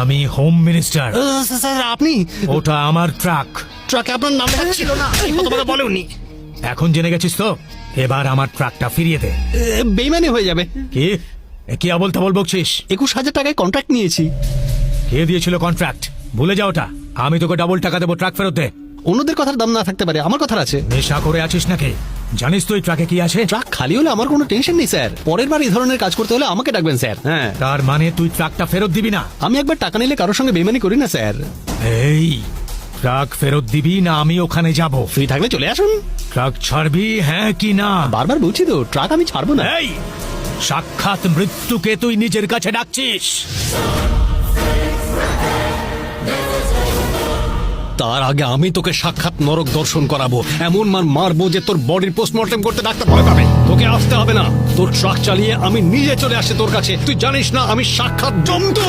আমি home minister. Sir আপনি ওটা আমার ট্রাক। ট্রাকে আপনার নাম লেখা ছিল না, এই কথা বলেননি। এখন জেনে গেছিস তো, এবার আমার ট্রাকটা ফিরিয়ে দে। বেইমানি হয়ে যাবে। কি কি আবল তাবল বকছিস? 21,000 টাকায় কন্ট্রাক্ট নিয়েছি। কে দিয়েছিল কন্ট্রাক্ট? ভুলে যাও ওটা। আমি তোকে ডাবল টাকা দেবো, ট্রাক ফেরত দে। অন্যদের কথার দাম না থাকতে পারে, আমার কথার আছে। নেশা করে আছিস নাকি? জানিস তুই ট্রাকে কি আছে? ট্রাক খালি হলে আমার কোনো টেনশন নেই স্যার। পরের বার এই ধরনের কাজ করতে হলে আমাকে ডাকবেন স্যার। হ্যাঁ, তার মানে তুই ট্রাকটা ফেরত দিবি না? আমি একবার টাকা নিলে কারোর সঙ্গে বেইমানি করি না স্যার। এই ট্রাক ফেরত দিবি না আমি ওখানে যাব? ফ্রি থাকলে চলে আসুন। ট্রাক ছাড়বি হ্যাঁ কি না? বারবার বলছি তো, ট্রাক আমি ছাড়বো না। এই সাক্ষাৎ মৃত্যুকে তুই নিজের কাছে ডাকছিস? তার আগে আমি তোকে সাক্ষাৎ নরক দর্শন করাবো, এমন মারবো যে তোর বডির পোস্টমর্টম করতে ডাক্তার ভয় পাবে। তোকে আসতে হবে না, তোর ট্রাক চালিয়ে আমি নিজে চলে আসি তোর কাছে। তুই জানিস না আমি সাক্ষাৎ জন্তু।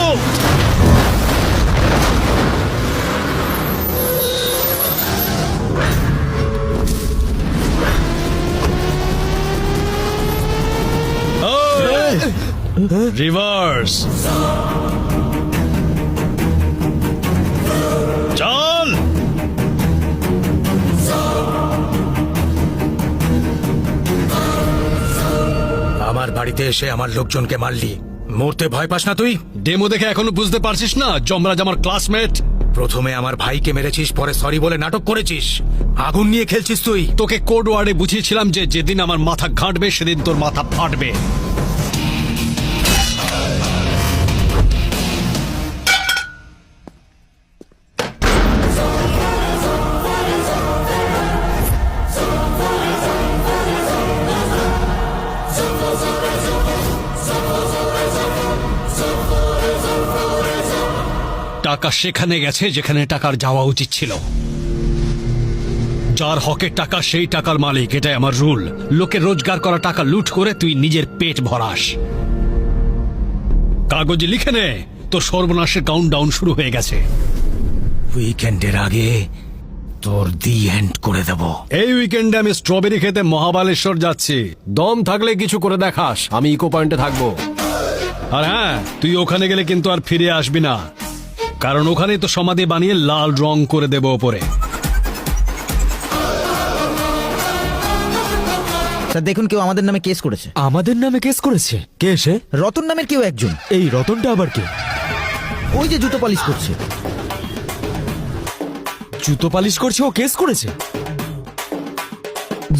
রিভার্স চল। আমার বাড়িতে এসে আমার লোকজনকে মারলি, মরতে ভয় পাস না তুই? ডেমো দেখে এখনো বুঝতে পারছিস না যমরাজ আমার ক্লাসমেট? প্রথমে আমার ভাইকে মেরেছিস, পরে সরি বলে নাটক করেছিস। আগুন নিয়ে খেলছিস তুই। তোকে কোড ওয়ার্ডে বুঝিয়েছিলাম যে যেদিন আমার মাথা ঘাঁটবে সেদিন তোর মাথা ফাটবে। টাকা সেখানে গেছে যেখানে টাকার যাওয়া উচিত ছিল। যার হকের টাকা সেই টাকার মালিক, এটাই আমার রুল। লোকের রোজগার করা টাকা লুট করে তুই নিজের পেট ভরাস। কাগজে লিখে নে, তোর সর্বনাশের কাউন্টডাউন শুরু হয়ে গেছে। উইকেন্ডের আগে তোর দি এন্ড করে দেব। এই উইকেন্ডে আমি স্ট্রবেরি খেতে মহাবালেশ্বর যাচ্ছি। দম থাকলে কিছু করে দেখাস, আমি ইকো পয়েন্টে থাকবো। আর হ্যাঁ, তুই ওখানে গেলে কিন্তু আর ফিরে আসবি না, কারণ ওখানে তো সমাধি বানিয়ে লাল রং করে দেব ওপরে। স্যার দেখুন, কেউ আমাদের নামে কেস করেছে। আমাদের নামে কেস করেছে? কে সে? রতন নামের কেউ একজন। এই রতনটা আবার কে? ওই যে জুতো পলিশ করছে। জুতো পালিশ করছে, ও কেস করেছে?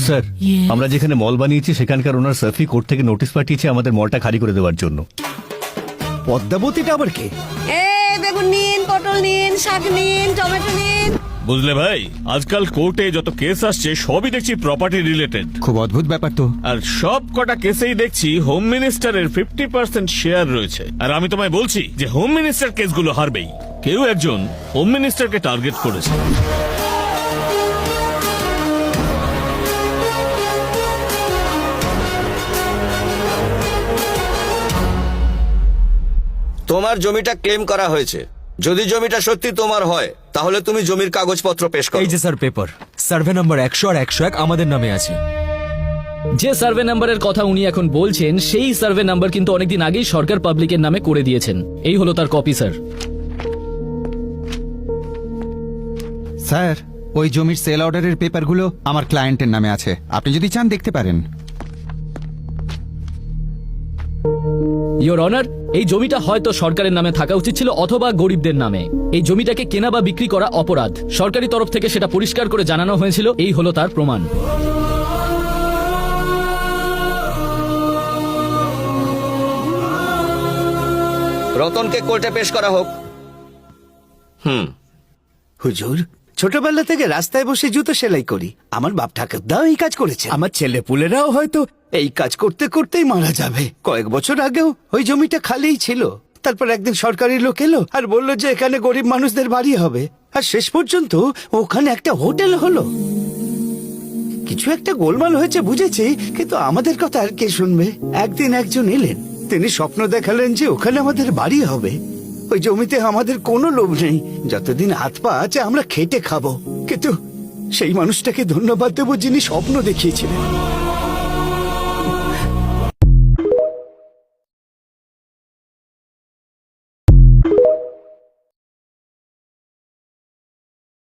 স্যার, আমরা যেখানে মল বানিয়েছি সেখানকার ওনার সার্ফি কোর্ট থেকে নোটিশ পাঠিয়েছে আমাদের মলটা খালি করে দেওয়ার জন্য। পদ্মাবতীটা আবার কে? বেগুন নিন, পটল নিন, শাক নিন, টমেটো নিন। বুঝলে ভাই, আজকাল কোর্টে যত কেস আসছে সবই দেখছি প্রপার্টি রিলেটেড। খুব অদ্ভুত ব্যাপার তো। আর সব কটা কেসেই দেখছি হোম মিনিস্টারের 50% শেয়ার রয়েছে। আর আমি তোমায় বলছি যে হোম মিনিস্টার কেসগুলো হারবেই। কেউ একজন হোম মিনিস্টারকে টার্গেট করেছে। তোমার জমিটা ক্লেম করা হয়েছে। যদি জমিটা সত্যি তোমার হয় তাহলে তুমি জমির কাগজপত্র পেশ করো। এই যে স্যার পেপার, সার্ভে নাম্বার 100 আর 101 আমাদের নামে আছে। যে সার্ভে নাম্বারের কথা উনি এখন বলছেন সেই সার্ভে নাম্বার কিন্তু অনেকদিন আগেই সরকার পাবলিকের নামে করে দিয়েছেন। এই হলো তার কপি স্যার। স্যার, ওই জমির সেল অর্ডারের পেপারগুলো আমার ক্লায়েন্টের নামে আছে, আপনি যদি চান দেখতে পারেন। ইওর অনার, এই জমিটা হয়তো সরকারের নামে থাকা উচিত ছিল অথবা গরিবদের নামে। এই জমিটাকে কেনা বা বিক্রি করা অপরাধ। সরকারি তরফ থেকে সেটা পরিষ্কার করে জানানো হয়েছিল। এই হলো তার প্রমাণ। রতনকে কোর্টে পেশ করা হোক। হুজুর, ছোটবেলা থেকে রাস্তায় বসে জুতো সেলাই করি। আমার বাপ ঠাকুরদাও এই কাজ করেছে। আমার ছেলে পুলেরাও হয়তো এই কাজ করতে করতেই মারা যাবে। কয়েক বছর আগেও ওই জমিটা খালিই ছিল। তারপর একদিন সরকারি লোক এলো আর বলল যে এখানে গরিব মানুষদের বাড়ি হবে। আর শেষ পর্যন্ত ওখানে একটা হোটেল হলো। কিছু একটা গোলমাল হয়েছে বুঝেছি, কিন্তু আমাদের কথা আর কে শুনবে। একদিন একজন এলেন, তিনি স্বপ্ন দেখালেন যে ওখানে আমাদের বাড়ি হবে। ওই জমিতে আমাদের কোনো লোভ নেই, যতদিন হাত পা আছে আমরা খেটে খাবো। কিন্তু সেই মানুষটাকে ধন্যবাদ দেবো যিনি স্বপ্ন দেখিয়েছিলেন।